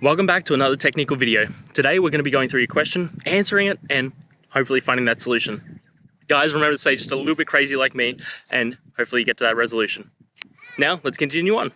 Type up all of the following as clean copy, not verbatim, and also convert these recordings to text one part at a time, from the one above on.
Welcome back to another technical video. Today we're going to be going through your question, answering it, and hopefully finding that solution. Guys, remember to stay just a little bit crazy like me, and hopefully you get to that resolution. Now, let's continue on.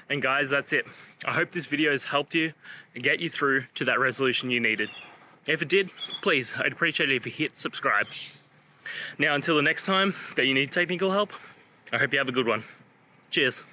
And guys, that's it. I hope this video has helped you and get you through to that resolution you needed. If it did, please, I'd appreciate it if you hit subscribe. Now, until the next time that you need technical help, I hope you have a good one. Cheers.